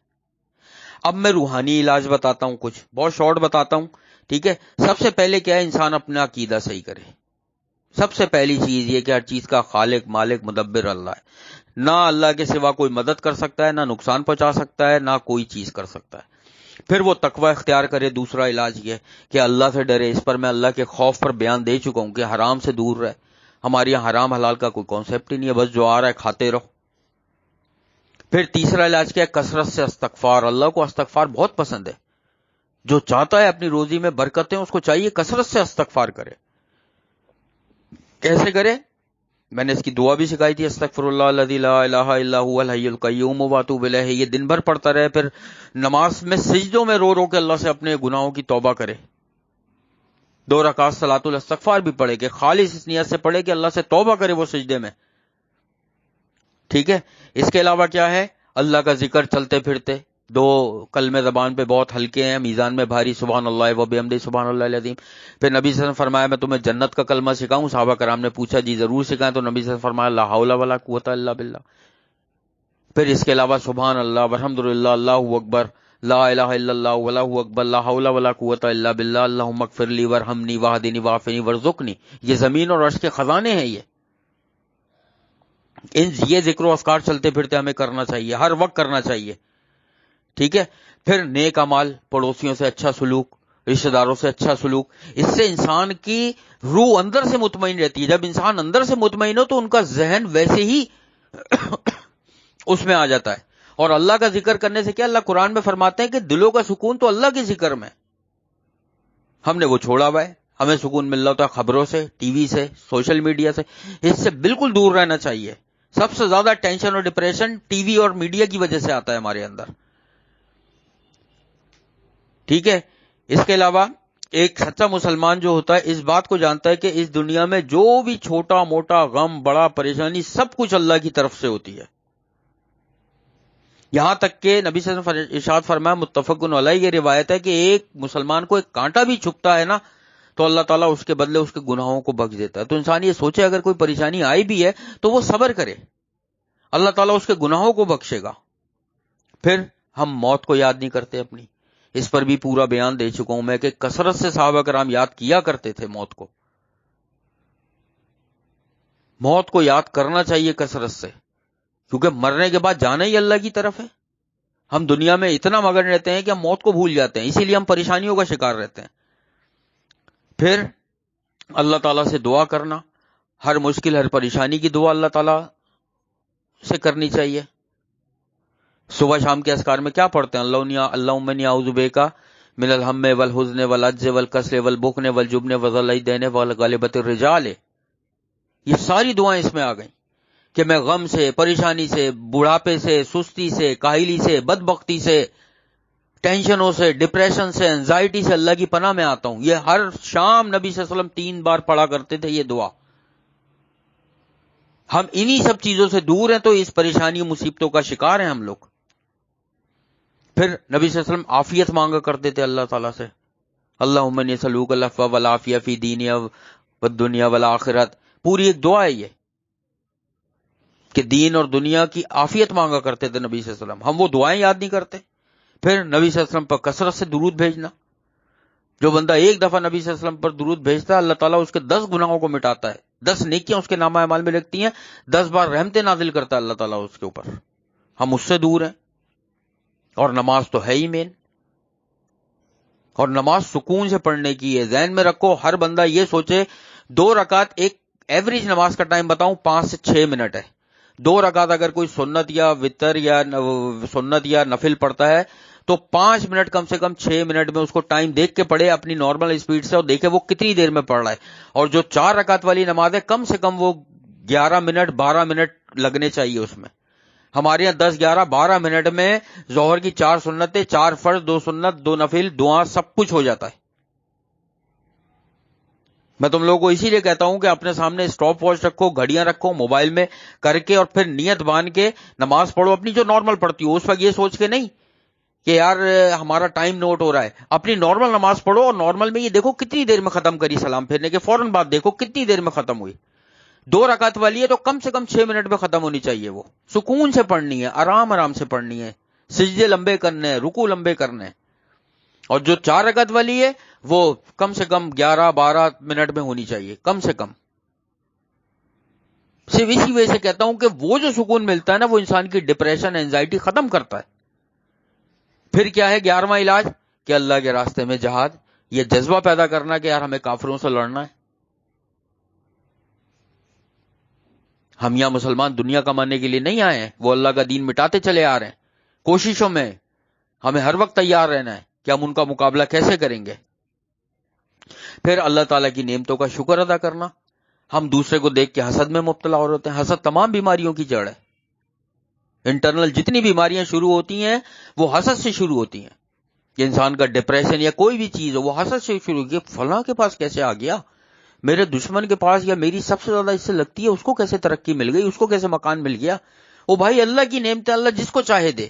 اب میں روحانی علاج بتاتا ہوں، کچھ بہت شارٹ بتاتا ہوں، ٹھیک ہے. سب سے پہلے کیا ہے؟ انسان اپنا عقیدہ صحیح کرے. سب سے پہلی چیز یہ کہ ہر چیز کا خالق مالک مدبر اللہ ہے. نہ اللہ کے سوا کوئی مدد کر سکتا ہے، نہ نقصان پہنچا سکتا ہے، نہ کوئی چیز کر سکتا ہے. پھر وہ تقوی اختیار کرے. دوسرا علاج یہ کہ اللہ سے ڈرے. اس پر میں اللہ کے خوف پر بیان دے چکا ہوں کہ حرام سے دور رہے. ہمارے یہاں حرام حلال کا کوئی کانسیپٹ ہی نہیں ہے، بس جو آ رہا ہے کھاتے رہو. پھر تیسرا علاج کیا ہے؟ کثرت سے استغفار. اللہ کو استغفار بہت پسند ہے. جو چاہتا ہے اپنی روزی میں برکتیں، اس کو چاہیے کثرت سے استغفار کرے. کیسے کرے؟ میں نے اس کی دعا بھی سکھائی تھی، استغفر اللہ الذی لا الہ الا هو الحی القیوم واتوب الیہ. یہ دن بھر پڑھتا رہے، پھر نماز میں سجدوں میں رو رو کے اللہ سے اپنے گناہوں کی توبہ کرے. 2 رکعت صلاۃ الاستغفار بھی پڑھے کہ خالص اس نیت سے پڑھے کہ اللہ سے توبہ کرے وہ سجدے میں. ٹھیک ہے. اس کے علاوہ کیا ہے؟ اللہ کا ذکر چلتے پھرتے. 2 کلمے زبان پہ بہت ہلکے ہیں، میزان میں بھاری، سبحان اللہ و بحمدہ سبحان اللہ العظیم. پھر نبی صلی اللہ علیہ وسلم فرمایا میں تمہیں جنت کا کلمہ سکھاؤں؟ صحابہ کرام نے پوچھا جی ضرور سکھائیں. تو نبی صلی اللہ علیہ وسلم فرمایا لا حول ولا قوت الا باللہ. پھر اس کے علاوہ سبحان اللہ والحمد للہ اللہ اکبر لا الہ الا اللہ واللہ اکبر لا حول ولا قوت الا باللہ اللہم اغفر لی وارحمنی واہدنی وعافنی وارزقنی. یہ زمین اور عرش کے خزانے ہیں. یہ ذکر و اذکار چلتے پھرتے ہمیں کرنا چاہیے، ہر وقت کرنا چاہیے. ٹھیک ہے. پھر نیک اعمال، پڑوسیوں سے اچھا سلوک، رشتہ داروں سے اچھا سلوک. اس سے انسان کی روح اندر سے مطمئن رہتی ہے. جب انسان اندر سے مطمئن ہو تو ان کا ذہن ویسے ہی اس میں آ جاتا ہے. اور اللہ کا ذکر کرنے سے کیا، اللہ قرآن میں فرماتے ہیں کہ دلوں کا سکون تو اللہ کے ذکر میں. ہم نے وہ چھوڑا ہوا ہے. ہمیں سکون مل رہا ہوتا ہے خبروں سے، ٹی وی سے، سوشل میڈیا سے. اس سے بالکل دور رہنا چاہیے. سب سے زیادہ ٹینشن اور ڈپریشن ٹی وی اور میڈیا کی وجہ سے آتا ہے ہمارے اندر. ٹھیک ہے. اس کے علاوہ ایک سچا مسلمان جو ہوتا ہے اس بات کو جانتا ہے کہ اس دنیا میں جو بھی چھوٹا موٹا غم، بڑا پریشانی، سب کچھ اللہ کی طرف سے ہوتی ہے. یہاں تک کہ نبی صلی اللہ علیہ وسلم ارشاد فرمایا، متفق علیہ، یہ روایت ہے کہ ایک مسلمان کو ایک کانٹا بھی چھپتا ہے نا تو اللہ تعالیٰ اس کے بدلے اس کے گناہوں کو بخش دیتا ہے. تو انسان یہ سوچے اگر کوئی پریشانی آئی بھی ہے تو وہ صبر کرے، اللہ تعالیٰ اس کے گناہوں کو بخشے گا. پھر ہم موت کو یاد نہیں کرتے اپنی. اس پر بھی پورا بیان دے چکا ہوں میں کہ کثرت سے صحابہ کرام یاد کیا کرتے تھے موت کو. موت کو یاد کرنا چاہیے کثرت سے، کیونکہ مرنے کے بعد جانا ہی اللہ کی طرف ہے. ہم دنیا میں اتنا مگن رہتے ہیں کہ ہم موت کو بھول جاتے ہیں، اسی لیے ہم پریشانیوں کا شکار رہتے ہیں. پھر اللہ تعالیٰ سے دعا کرنا، ہر مشکل ہر پریشانی کی دعا اللہ تعالیٰ سے کرنی چاہیے. صبح شام کے اذکار میں کیا پڑھتے ہیں؟ اللہم انی اعوذ بک من الہم والحزن والعجز والکسل والبخل والجبن وذل الدین وغلبۃ الرجال. یہ ساری دعائیں اس میں آ گئیں کہ میں غم سے، پریشانی سے، بڑھاپے سے، سستی سے، کاہلی سے، بدبختی سے، ٹینشنوں سے، ڈپریشن سے، انزائٹی سے اللہ کی پناہ میں آتا ہوں. یہ ہر شام نبی صلی اللہ علیہ وسلم 3 بار پڑھا کرتے تھے یہ دعا. ہم انہی سب چیزوں سے دور ہیں تو اس پریشانی مصیبتوں کا شکار ہیں ہم لوگ. پھر نبی صلی اللہ علیہ وسلم عافیت مانگا کرتے تھے اللہ تعالیٰ سے. اللہم انی اسألوک العفو والعافیہ فی دینی والدنیا والآخرت. پوری ایک دعا ہے یہ کہ دین اور دنیا کی عافیت مانگا کرتے تھے نبی صلی اللہ علیہ وسلم. ہم وہ دعائیں یاد نہیں کرتے. پھر نبی صلی اللہ علیہ وسلم پر کثرت سے درود بھیجنا. جو بندہ ایک دفعہ نبی صلی اللہ علیہ وسلم پر درود بھیجتا ہے اللہ تعالیٰ اس کے 10 گناہوں کو مٹاتا ہے، 10 نیکیاں اس کے نامہ اعمال میں لکھتی ہیں، 10 بار رحمتیں نازل کرتا ہے اللہ تعالیٰ اس کے اوپر. ہم اس سے دور ہیں. اور نماز تو ہے ہی مین، اور نماز سکون سے پڑھنے کی ہے. ذہن میں رکھو، ہر بندہ یہ سوچے 2 رکعت، ایک ایوریج نماز کا ٹائم بتاؤں 5 سے 6 منٹ ہے. 2 رکعت اگر کوئی سنت یا وتر یا سنت یا نفل پڑھتا ہے تو 5 منٹ کم سے کم 6 منٹ میں اس کو ٹائم دیکھ کے پڑھے اپنی نارمل اسپیڈ سے، اور دیکھے وہ کتنی دیر میں پڑھ رہا ہے. اور جو 4 رکعت والی نماز ہے کم سے کم وہ 11 منٹ 12 منٹ لگنے چاہیے اس میں. ہمارے یہاں 10 11 12 منٹ میں ظہر کی 4 سنتیں، 4 فرض، 2 سنت، 2 نفل، دعا، سب کچھ ہو جاتا ہے. میں تم لوگوں کو اسی لیے کہتا ہوں کہ اپنے سامنے اسٹاپ واچ رکھو، گھڑیاں رکھو موبائل میں کر کے، اور پھر نیت باندھ کے نماز پڑھو اپنی جو نارمل پڑھتی ہو. اس وقت یہ سوچ کے نہیں کہ یار ہمارا ٹائم نوٹ ہو رہا ہے. اپنی نارمل نماز پڑھو اور نارمل میں یہ دیکھو کتنی دیر میں ختم کری، سلام پھیرنے کے فوراً بعد دیکھو کتنی دیر میں ختم ہوئی. 2 رکعت والی ہے تو کم سے کم 6 منٹ میں ختم ہونی چاہیے. وہ سکون سے پڑھنی ہے، آرام آرام سے پڑھنی ہے، سجدے لمبے کرنے ہیں، رکوع لمبے کرنے ہیں. اور جو 4 رکعت والی ہے وہ کم سے کم 11 12 منٹ میں ہونی چاہیے کم سے کم. صرف اسی وجہ سے کہتا ہوں کہ وہ جو سکون ملتا ہے نا وہ انسان کی ڈپریشن، اینزائٹی ختم کرتا ہے. پھر کیا ہے 11واں علاج کہ اللہ کے راستے میں جہاد. یہ جذبہ پیدا کرنا کہ یار ہمیں کافروں سے لڑنا ہے. ہم یہاں مسلمان دنیا کمانے کے لیے نہیں آئے ہیں، وہ اللہ کا دین مٹاتے چلے آ رہے ہیں. کوششوں میں ہمیں ہر وقت تیار رہنا ہے کہ ہم ان کا مقابلہ کیسے کریں گے. پھر اللہ تعالیٰ کی نعمتوں کا شکر ادا کرنا. ہم دوسرے کو دیکھ کے حسد میں مبتلا ہو ہوتے ہیں. حسد تمام بیماریوں کی جڑ ہے. انٹرنل جتنی بیماریاں شروع ہوتی ہیں وہ حسد سے شروع ہوتی ہیں. کہ انسان کا ڈپریشن یا کوئی بھی چیز ہو وہ حسد سے شروع کی. فلاں کے پاس کیسے آ گیا, میرے دشمن کے پاس, یا میری سب سے زیادہ اس سے لگتی ہے اس کو کیسے ترقی مل گئی, اس کو کیسے مکان مل گیا. وہ بھائی اللہ کی نعمتیں اللہ جس کو چاہے دے.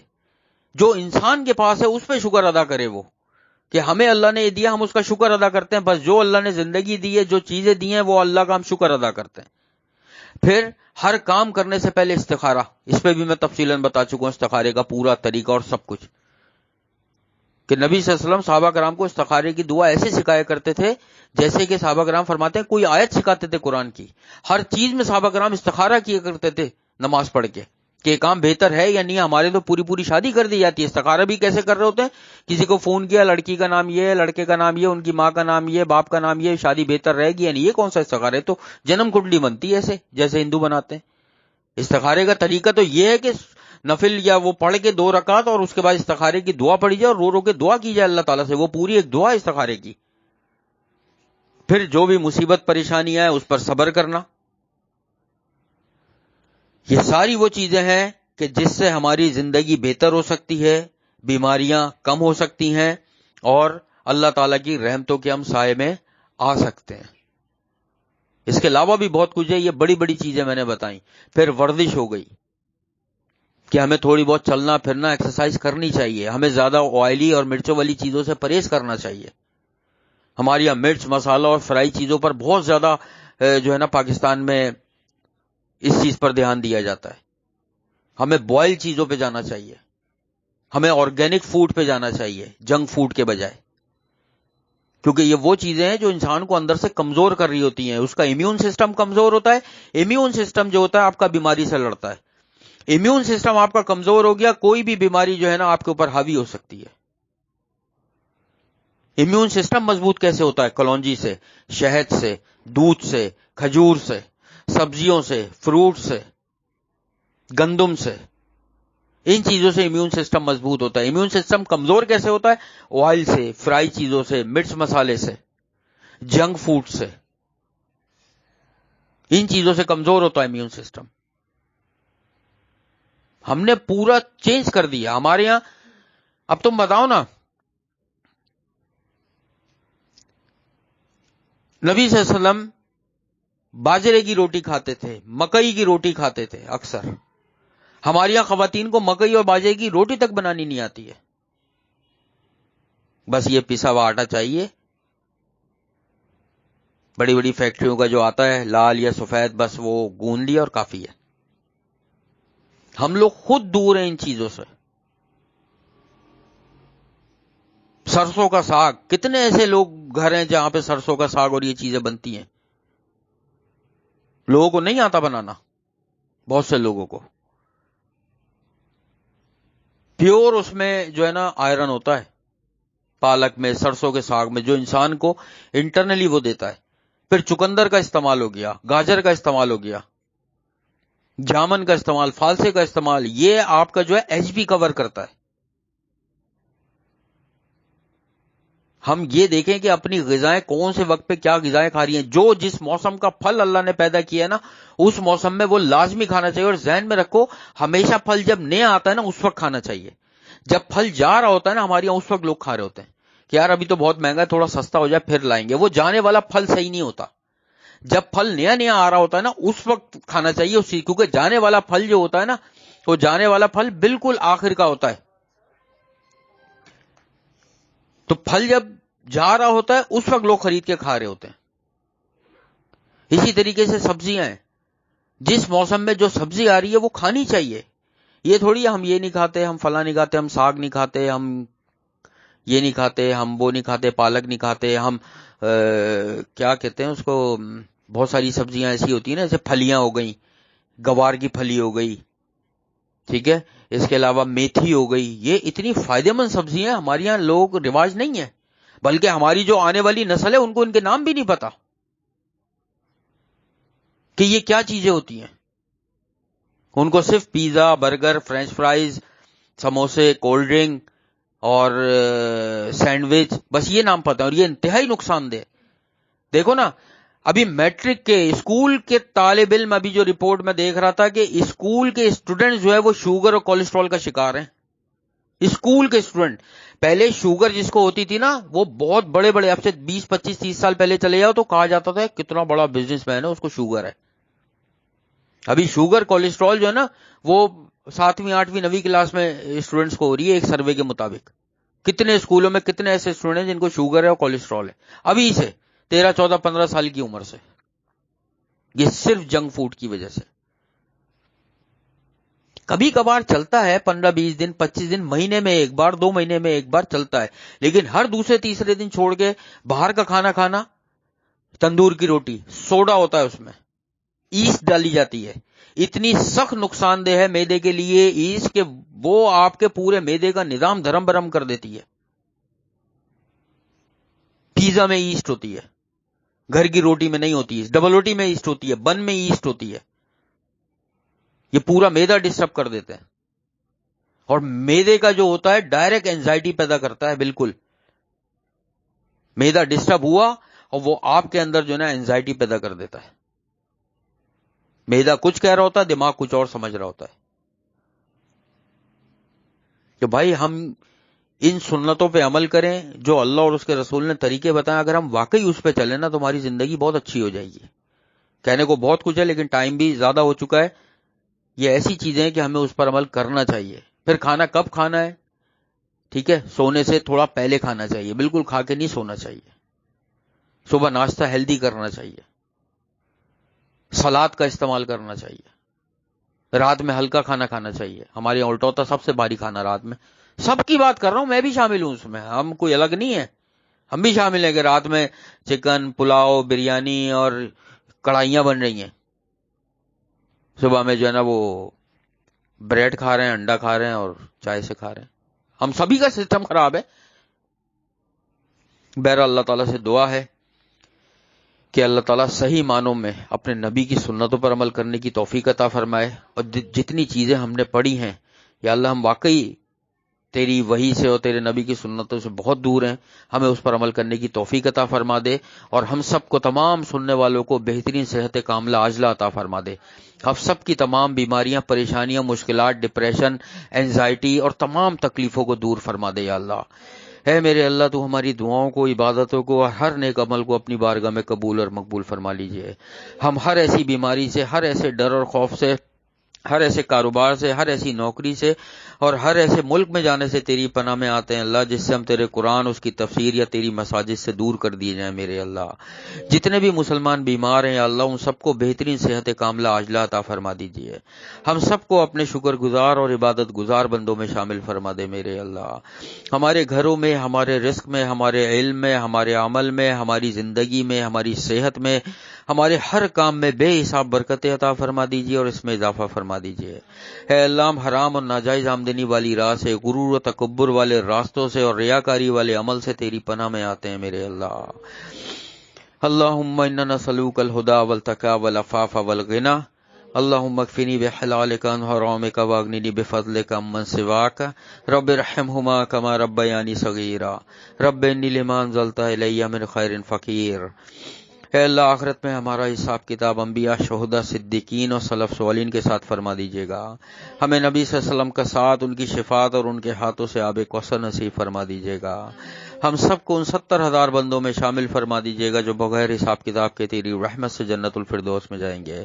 جو انسان کے پاس ہے اس پہ شکر ادا کرے, وہ کہ ہمیں اللہ نے یہ دیا ہم اس کا شکر ادا کرتے ہیں. بس جو اللہ نے زندگی دی ہے, جو چیزیں دی ہیں, وہ اللہ کا ہم شکر ادا کرتے ہیں. پھر ہر کام کرنے سے پہلے استخارہ, اس پہ بھی میں تفصیلاً بتا چکا ہوں استخارے کا پورا طریقہ اور سب کچھ, کہ نبی صلی اللہ علیہ وسلم صحابہ کرام کو استخارے کی دعا ایسے سکھایا کرتے تھے جیسے کہ صحابہ کرام فرماتے ہیں کوئی آیت سکھاتے تھے قرآن کی. ہر چیز میں صحابہ کرام استخارہ کیا کرتے تھے نماز پڑھ کے کہ یہ کام بہتر ہے یا نہیں. ہمارے تو پوری شادی کر دی جاتی ہے, استخارہ بھی کیسے کر رہے ہوتے ہیں. کسی کو فون کیا, لڑکی کا نام یہ ہے, لڑکے کا نام یہ, ان کی ماں کا نام یہ, باپ کا نام یہ, شادی بہتر رہے گی یا نہیں. یہ کون سا استخارہ ہے, تو جنم کنڈلی بنتی ہے ایسے جیسے ہندو بناتے ہیں. استخارے کا طریقہ تو یہ ہے کہ نفل یا وہ پڑھ کے 2 رکعت اور اس کے بعد استخارے کی دعا پڑھی جائے اور رو رو کے دعا کی جائے اللہ تعالیٰ سے. وہ پوری ایک دعا استخارے کی. پھر جو بھی مصیبت پریشانی آئے اس پر صبر کرنا. یہ ساری وہ چیزیں ہیں کہ جس سے ہماری زندگی بہتر ہو سکتی ہے, بیماریاں کم ہو سکتی ہیں, اور اللہ تعالیٰ کی رحمتوں کے ہم سائے میں آ سکتے ہیں. اس کے علاوہ بھی بہت کچھ ہے, یہ بڑی بڑی چیزیں میں نے بتائیں. پھر ورزش ہو گئی کہ ہمیں تھوڑی بہت چلنا پھرنا ایکسرسائز کرنی چاہیے. ہمیں زیادہ آئلی اور مرچوں والی چیزوں سے پرہیز کرنا چاہیے. ہمارے یہاں مرچ مسالہ اور فرائی چیزوں پر بہت زیادہ جو ہے نا پاکستان میں اس چیز پر دھیان دیا جاتا ہے. ہمیں بوائل چیزوں پہ جانا چاہیے, ہمیں آرگینک فوڈ پہ جانا چاہیے جنک فوڈ کے بجائے, کیونکہ یہ وہ چیزیں ہیں جو انسان کو اندر سے کمزور کر رہی ہوتی ہیں. اس کا امیون سسٹم کمزور ہوتا ہے. امیون سسٹم جو ہوتا ہے آپ کا بیماری سے لڑتا ہے. امیون سسٹم آپ کا کمزور ہو گیا, کوئی بھی بیماری جو ہے نا آپ کے اوپر حاوی ہو سکتی ہے. امیون سسٹم مضبوط کیسے ہوتا ہے؟ کلونجی سے, شہد سے, دودھ سے, کھجور سے, سبزیوں سے, فروٹ سے, گندم سے, ان چیزوں سے امیون سسٹم مضبوط ہوتا ہے. امیون سسٹم کمزور کیسے ہوتا ہے؟ آئل سے, فرائی چیزوں سے, مرچ مسالے سے, جنک فوڈ سے, ان چیزوں سے کمزور ہوتا ہے امیون سسٹم. ہم نے پورا چینج کر دیا ہمارے یہاں. اب تم بتاؤ نا, نبی صلی اللہ علیہ وسلم باجرے کی روٹی کھاتے تھے, مکئی کی روٹی کھاتے تھے اکثر. ہمارے یہاں خواتین کو مکئی اور باجرے کی روٹی تک بنانی نہیں آتی ہے. بس یہ پسا ہوا آٹا چاہیے, بڑی بڑی فیکٹریوں کا جو آتا ہے لال یا سفید, بس وہ گوند لیا اور کافی ہے. ہم لوگ خود دور ہیں ان چیزوں سے. سرسوں کا ساگ, کتنے ایسے لوگ گھر ہیں جہاں پہ سرسوں کا ساگ اور یہ چیزیں بنتی ہیں. لوگوں کو نہیں آتا بنانا, بہت سے لوگوں کو. پیور اس میں جو ہے نا آئرن ہوتا ہے, پالک میں, سرسوں کے ساگ میں, جو انسان کو انٹرنلی وہ دیتا ہے. پھر چکندر کا استعمال ہو گیا, گاجر کا استعمال ہو گیا, جامن کا استعمال, فالسے کا استعمال, یہ آپ کا جو ہے ایچ پی کور کرتا ہے. ہم یہ دیکھیں کہ اپنی غذائیں کون سے وقت پہ کیا غذائیں کھا رہی ہیں. جو جس موسم کا پھل اللہ نے پیدا کیا ہے نا, اس موسم میں وہ لازمی کھانا چاہیے. اور ذہن میں رکھو, ہمیشہ پھل جب نیا آتا ہے نا اس وقت کھانا چاہیے. جب پھل جا رہا ہوتا ہے نا ہمارے یہاں, اس وقت لوگ کھا رہے ہوتے ہیں کہ یار ابھی تو بہت مہنگا ہے, تھوڑا سستا ہو جائے پھر لائیں گے. وہ جانے والا پھل صحیح نہیں ہوتا. جب پھل نیا نیا آ رہا ہوتا ہے نا اس وقت کھانا چاہیے اسی, کیونکہ جانے والا پھل جو ہوتا ہے نا, وہ جانے والا پھل بالکل آخر کا ہوتا ہے. تو پھل جب جا رہا ہوتا ہے اس وقت لوگ خرید کے کھا رہے ہوتے ہیں. اسی طریقے سے سبزیاں ہیں, جس موسم میں جو سبزی آ رہی ہے وہ کھانی چاہیے. یہ تھوڑی ہم یہ نہیں کھاتے, ہم فلاں نہیں کھاتے, ہم ساگ نہیں کھاتے, ہم یہ نہیں کھاتے, ہم وہ نہیں کھاتے, پالک نہیں کھاتے, ہم کیا کہتے ہیں اس کو, بہت ساری سبزیاں ایسی ہوتی ہیں نا, جیسے پھلیاں ہو گئیں, گوار کی پھلی ہو گئی, ٹھیک ہے, اس کے علاوہ میتھی ہو گئی. یہ اتنی فائدہ مند سبزیاں ہمارے یہاں لوگ رواج نہیں ہے, بلکہ ہماری جو آنے والی نسل ہے ان کو ان کے نام بھی نہیں پتا کہ یہ کیا چیزیں ہوتی ہیں. ان کو صرف پیزا, برگر, فرینچ فرائز, سموسے, کولڈ ڈرنک اور سینڈوچ، بس یہ نام پتہ ہے، اور یہ انتہائی نقصان دہ. دیکھو نا، ابھی میٹرک کے اسکول کے طالب علم، ابھی جو رپورٹ میں دیکھ رہا تھا کہ اسکول کے اسٹوڈنٹ جو ہے وہ شوگر اور کولیسٹرول کا شکار ہیں. اسکول کے اسٹوڈنٹ، پہلے شوگر جس کو ہوتی تھی نا، وہ بہت بڑے بڑے، اب سے 20 25 30 سال پہلے چلے جاؤ تو کہا جاتا تھا کتنا بڑا بزنس مین ہے، اس کو شوگر ہے. ابھی شوگر کولیسٹرول جو ہے نا، وہ 7ویں 8ویں 9ویں کلاس میں اسٹوڈنٹس کو ہو رہی ہے ایک سروے کے مطابق. کتنے اسکولوں میں کتنے ایسے اسٹوڈنٹ ہیں جن کو شوگر ہے اور کولیسٹرول ہے، ابھی سے 13 14 15 سال کی عمر سے. یہ صرف جنک فوڈ کی وجہ سے. کبھی کبھار چلتا ہے 15 20 دن 25 دن، مہینے میں ایک بار 2 مہینے میں ایک بار چلتا ہے، لیکن ہر دوسرے تیسرے دن چھوڑ کے باہر کا کھانا کھانا، تندور کی روٹی، سوڈا ہوتا ہے اس میں، ایسٹ ڈالی جاتی ہے، اتنی سخت نقصان دہ ہے میدے کے لیے ایسٹ کہ وہ آپ کے پورے میدے کا نظام دھرم برم کر دیتی ہے. پیزا میں ایسٹ ہوتی ہے، گھر کی روٹی میں نہیں ہوتی ہے، ڈبل روٹی میں ایسٹ ہوتی ہے، بن میں ایسٹ ہوتی ہے. یہ پورا میدا ڈسٹرب کر دیتے ہیں، اور میدے کا جو ہوتا ہے ڈائریکٹ اینزائٹی پیدا کرتا ہے. بالکل میدا ڈسٹرب ہوا اور وہ آپ کے اندر جو ہے نا اینزائٹی پیدا کر دیتا ہے. میدا کچھ کہہ رہا ہوتا ہے، دماغ کچھ اور سمجھ رہا ہوتا ہے. کہ بھائی ہم ان سنتوں پہ عمل کریں جو اللہ اور اس کے رسول نے طریقے بتائیں، اگر ہم واقعی اس پہ چلیں نا تو ہماری زندگی بہت اچھی ہو جائے گی. کہنے کو بہت کچھ ہے لیکن ٹائم بھی زیادہ ہو چکا ہے. یہ ایسی چیزیں ہیں کہ ہمیں اس پر عمل کرنا چاہیے. پھر کھانا کب کھانا ہے؟ ٹھیک ہے، سونے سے تھوڑا پہلے کھانا چاہیے، بالکل کھا کے نہیں سونا چاہیے. صبح ناشتہ ہیلدی کرنا چاہیے، سلاد کا استعمال کرنا چاہیے، رات میں ہلکا کھانا کھانا چاہیے. ہمارے یہاں الٹا ہوتا سب سے بھاری کھانا رات میں. سب کی بات کر رہا ہوں، میں بھی شامل ہوں اس میں، ہم کوئی الگ نہیں ہے، ہم بھی شامل ہیں کہ رات میں چکن پلاؤ بریانی اور کڑھائیاں بن رہی ہیں، صبح میں جو ہے نا وہ بریڈ کھا رہے ہیں، انڈا کھا رہے ہیں اور چائے سے کھا رہے ہیں. ہم سبھی کا سسٹم خراب ہے. بہرحال اللہ تعالیٰ سے دعا ہے کہ اللہ تعالیٰ صحیح معنوں میں اپنے نبی کی سنتوں پر عمل کرنے کی توفیق عطا فرمائے، اور جتنی چیزیں ہم نے پڑھی ہیں یا اللہ ہم واقعی تیری وحی سے اور تیرے نبی کی سنتوں سے بہت دور ہیں، ہمیں اس پر عمل کرنے کی توفیق عطا فرما دے، اور ہم سب کو تمام سننے والوں کو بہترین صحت کاملہ عاجلہ عطا فرما دے. ہم سب کی تمام بیماریاں، پریشانیاں، مشکلات، ڈپریشن، اینزائٹی اور تمام تکلیفوں کو دور فرما دے یا اللہ. اے میرے اللہ، تو ہماری دعاؤں کو، عبادتوں کو اور ہر نیک عمل کو اپنی بارگاہ میں قبول اور مقبول فرما لیجئے. ہم ہر ایسی بیماری سے، ہر ایسے ڈر اور خوف سے، ہر ایسے کاروبار سے، ہر ایسی نوکری سے اور ہر ایسے ملک میں جانے سے تیری پناہ میں آتے ہیں اللہ، جس سے ہم تیرے قرآن، اس کی تفسیر یا تیری مساجد سے دور کر دیے جائیں میرے اللہ. جتنے بھی مسلمان بیمار ہیں یا اللہ، ان سب کو بہترین صحت کاملہ عاجلہ عطا فرما دیجیے. ہم سب کو اپنے شکر گزار اور عبادت گزار بندوں میں شامل فرما دے میرے اللہ. ہمارے گھروں میں، ہمارے رزق میں، ہمارے علم میں، ہمارے عمل میں، ہماری زندگی میں، ہماری صحت میں، ہمارے ہر کام میں بے حساب برکت عطا فرما دیجیے اور اس میں اضافہ فرما دیجیے. اے اللہ، ہم حرام اور ناجائز آمدنی والی راہ سے، غرور و تکبر والے راستوں سے اور ریاکاری والے عمل سے تیری پناہ میں آتے ہیں میرے اللہ. اللہم انا نسألوک الہدی والتقی والعفاف والغنی. اللہم اکفنی بحلالک عن حرامک واغننی بفضلک عمن سواک. رب ارحمہما کما ربیانی صغیرا. رب انی لما انزلت الی من خیر فقیر. اے اللہ، آخرت میں ہمارا حساب کتاب انبیاء، شہداء، صدیقین اور سلف صالحین کے ساتھ فرما دیجیے گا. ہمیں نبی صلی اللہ علیہ وسلم کا ساتھ، ان کی شفاعت اور ان کے ہاتھوں سے آب کوثر نصیب فرما دیجیے گا. ہم سب کو ان 70,000 بندوں میں شامل فرما دیجیے گا جو بغیر حساب کتاب کے تیری رحمت سے جنت الفردوس میں جائیں گے.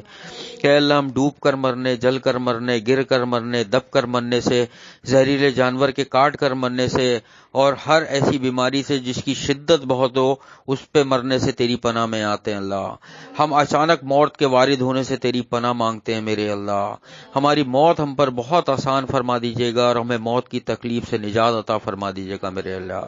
کہ اللہ، ہم ڈوب کر مرنے، جل کر مرنے، گر کر مرنے، دب کر مرنے سے، زہریلے جانور کے کاٹ کر مرنے سے اور ہر ایسی بیماری سے جس کی شدت بہت ہو اس پہ مرنے سے تیری پناہ میں آتے ہیں اللہ. ہم اچانک موت کے وارد ہونے سے تیری پناہ مانگتے ہیں میرے اللہ. ہماری موت ہم پر بہت آسان فرما دیجیے گا اور ہمیں موت کی تکلیف سے نجات عطا فرما دیجیے گا میرے اللہ.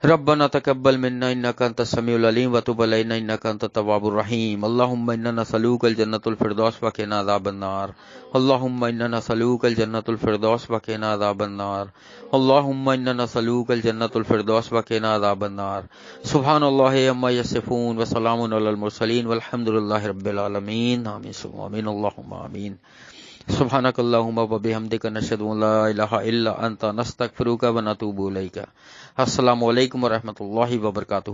ربنا تقبل منا انك انت السميع العليم وتب علينا انك انت التواب الرحيم. اللهم انا نسألوك الجنة الفردوس وقنا عذاب النار. اللهم انا نسألوك الجنة الفردوس وقنا عذاب النار. اللهم انا نسألوك الجنة الفردوس وقنا عذاب النار. سبحان الله عما يصفون وسلام على المرسلين والحمد لله رب العالمين. آمين ثم آمين. اللهم آمين. سبحانک اللہم و بحمدک نشہد ان لا الہ الا انت نستغفرک و نتوب الیک۔ السلام علیکم ورحمۃ اللہ وبرکاتہ۔